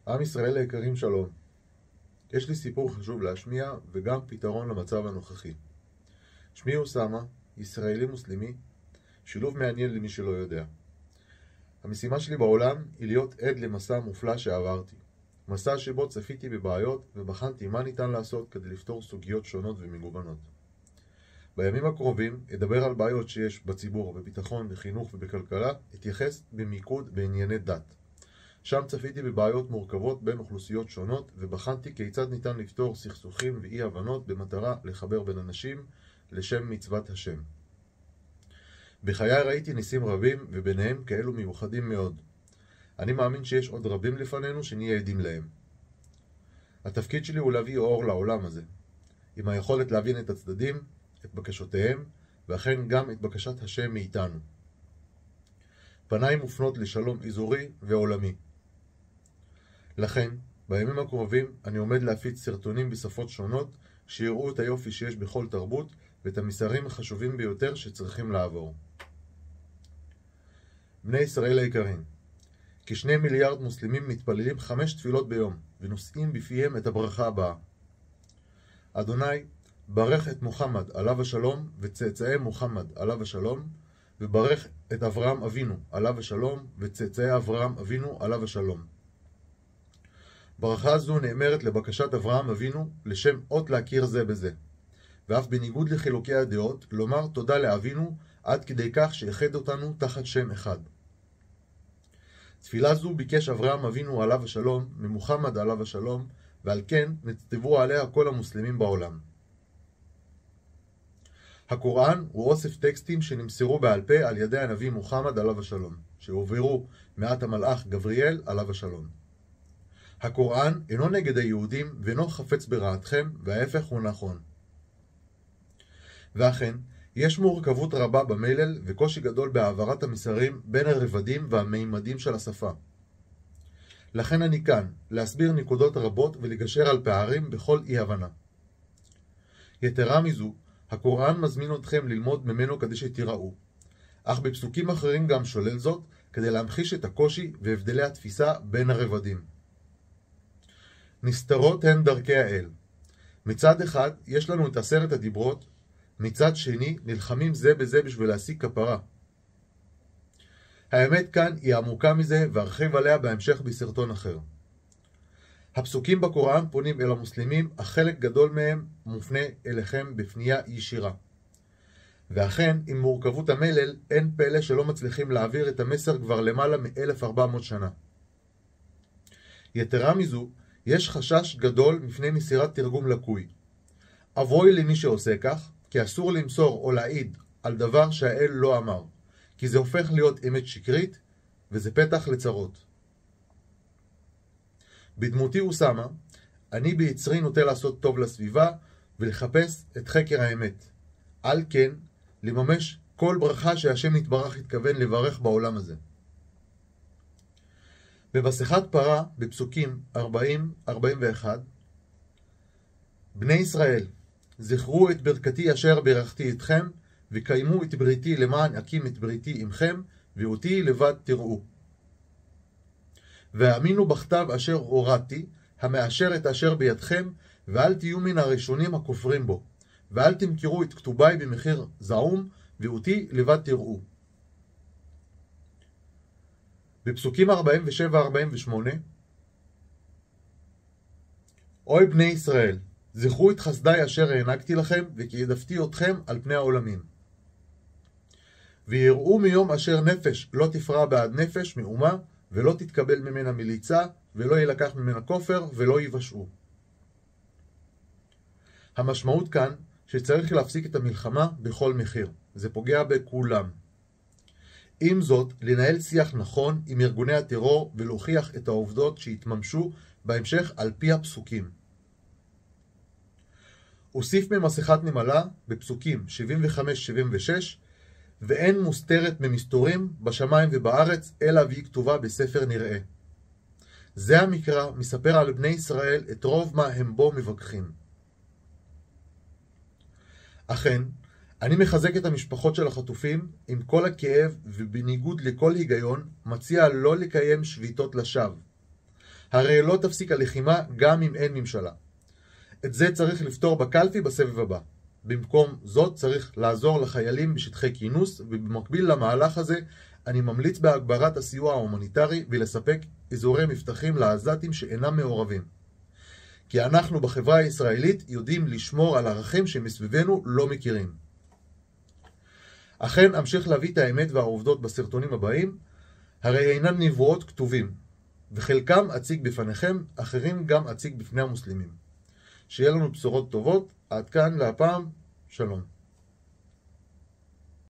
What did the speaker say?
עם ישראל היקרים, שלום. יש לי סיפור חשוב להשמיע וגם פתרון למצב הנוכחי. שמי אוסמה, ישראלי מוסלמי, שילוב מעניין למי שלא יודע. המשימה שלי בעולם היא להיות עד למסע מופלא שעברתי. מסע שבו צפיתי בבעיות ובחנתי מה ניתן לעשות כדי לפתור סוגיות שונות ומגוונות. בימים הקרובים אדבר על בעיות שיש בציבור, בביטחון, בחינוך ובכלכלה, אתייחס במיקוד בענייני דת. שם צפיתי בבעיות מורכבות בין אוכלוסיות שונות ובחנתי כיצד ניתן לפתור סכסוכים ואי הבנות במטרה לחבר בין אנשים לשם מצוות השם. בחיי ראיתי ניסים רבים וביניהם כאלו מיוחדים מאוד. אני מאמין שיש עוד רבים לפנינו שנהיה עדים להם. התפקיד שלי הוא להביא אור לעולם הזה, עם היכולת להבין את הצדדים, את בקשותיהם, ואכן גם את בקשת השם מאיתנו. פניי מופנות לשלום אזורי ועולמי. לכן, בימים הקרובים אני עומד להפיץ סרטונים בשפות שונות שיראו את היופי שיש בכל תרבות ואת המסרים החשובים ביותר שצריכים לעבור. בני ישראל היקרים, כ2 מיליארד מוסלמים מתפללים 5 תפילות ביום ונושאים בפיהם את הברכה הבאה. אדוני, ברך את מוחמד עליו השלום וצאצאי מוחמד עליו השלום, וברך את אברהם אבינו עליו השלום וצאצאי אברהם אבינו עליו השלום. ברכה זו נאמרת לבקשת אברהם אבינו לשם אות להכיר זה בזה, ואף בניגוד לחילוקי הדעות לומר תודה לאבינו עד כדי כך שאחד אותנו תחת שם אחד. תפילה זו ביקש אברהם אבינו עליו השלום ממוחמד עליו השלום, ועל כן נצטוו עליה כל המוסלמים בעולם. הקוראן הוא אוסף טקסטים שנמסרו בעל פה על ידי הנביא מוחמד עליו השלום, שהועברו מאת המלאך גבריאל עליו השלום. הקוראן אינו נגד היהודים ואינו חפץ ברעתכם, וההפך הוא נכון. ואכן, יש מורכבות רבה במלל וקושי גדול בהעברת המסרים בין הרבדים והמימדים של השפה. לכן אני כאן, להסביר נקודות רבות ולגשר על פערים בכל אי הבנה. יתרה מזו, הקוראן מזמין אתכם ללמוד ממנו כדי שתיראו, אך בפסוקים אחרים גם שולל זאת כדי להמחיש את הקושי והבדלי התפיסה בין הרבדים. נסתרות הן דרכי האל. מצד אחד יש לנו את 10 הדיברות, מצד שני נלחמים זה בזה בשביל להשיג כפרה. האמת כאן היא עמוקה מזה וארחיב עליה בהמשך בסרטון אחר. הפסוקים בקוראן פונים אל המוסלמים, אך חלק גדול מהם מופנה אליכם בפנייה ישירה. ואכן, עם מורכבות המלל, אין פלא שלא מצליחים להעביר את המסר כבר למעלה מ-1400 שנה. יתרה מזו, יש חשש גדול מפני מסירת תרגום לקוי. אבוי למי שעושה כך, כי אסור למסור או להעיד על דבר שהאל לא אמר, כי זה הופך להיות אמת שקרית, וזה פתח לצרות. בדמותי אוסמה, אני ביצרי נוטה לעשות טוב לסביבה ולחפש את חקר האמת. על כן, לממש כל ברכה שהשם יתברך התכוון לברך בעולם הזה. במסכת פרה, בפסוקים 40-41, בני ישראל, זכרו את ברכתי אשר ברכתי אתכם, וקיימו את בריתי למען אקים את בריתי עמכם, ואותי לבד תראו. והאמינו בכתב אשר הורדתי, המאשר את אשר בידכם, ואל תהיו מן הראשונים הכופרים בו, ואל תמכרו את כתוביי במחיר זעום, ואותי לבד תראו. בפסוקים 47-48, אוי בני ישראל, זכרו את חסדי אשר הענקתי לכם, וכי העדפתי אתכם על פני העולמים. ויראו מיום אשר נפש לא תפרע בעד נפש מאומה, ולא תתקבל ממנה מליצה, ולא ילקח ממנה כופר, ולא יבשעו. המשמעות כאן שצריך להפסיק את המלחמה בכל מחיר. זה פוגע בכולם. עם זאת, לנהל שיח נכון עם ארגוני הטרור ולהוכיח את העובדות שהתממשו בהמשך על פי הפסוקים. אוסיף ממסכת נמלה בפסוקים 75-76, ואין מוסתרת ממסתורים בשמיים ובארץ, אלא והיא כתובה בספר נראה. זה המקרא מספר על בני ישראל את רוב מה הם בו מבקחים. אכן, אני מחזק את המשפחות של החטופים עם כל הכאב, ובניגוד לכל היגיון מציע לא לקיים שביתות לשווא. הרי לא תפסיק הלחימה גם אם אין ממשלה. את זה צריך לפתור בקלפי בסבב הבא. במקום זאת צריך לעזור לחיילים בשטחי כינוס, ובמקביל למהלך הזה אני ממליץ בהגברת הסיוע ההומניטרי ולספק אזורי מבטחים לעזתים שאינם מעורבים. כי אנחנו בחברה הישראלית יודעים לשמור על ערכים שמסביבנו לא מכירים. אכן אמשיך להביא את האמת והעובדות בסרטונים הבאים, הרי אינן נבואות כתובים, וחלקם אציג בפניכם, אחרים גם אציג בפני המוסלמים. שיהיה לנו בשורות טובות, עד כאן להפעם, שלום.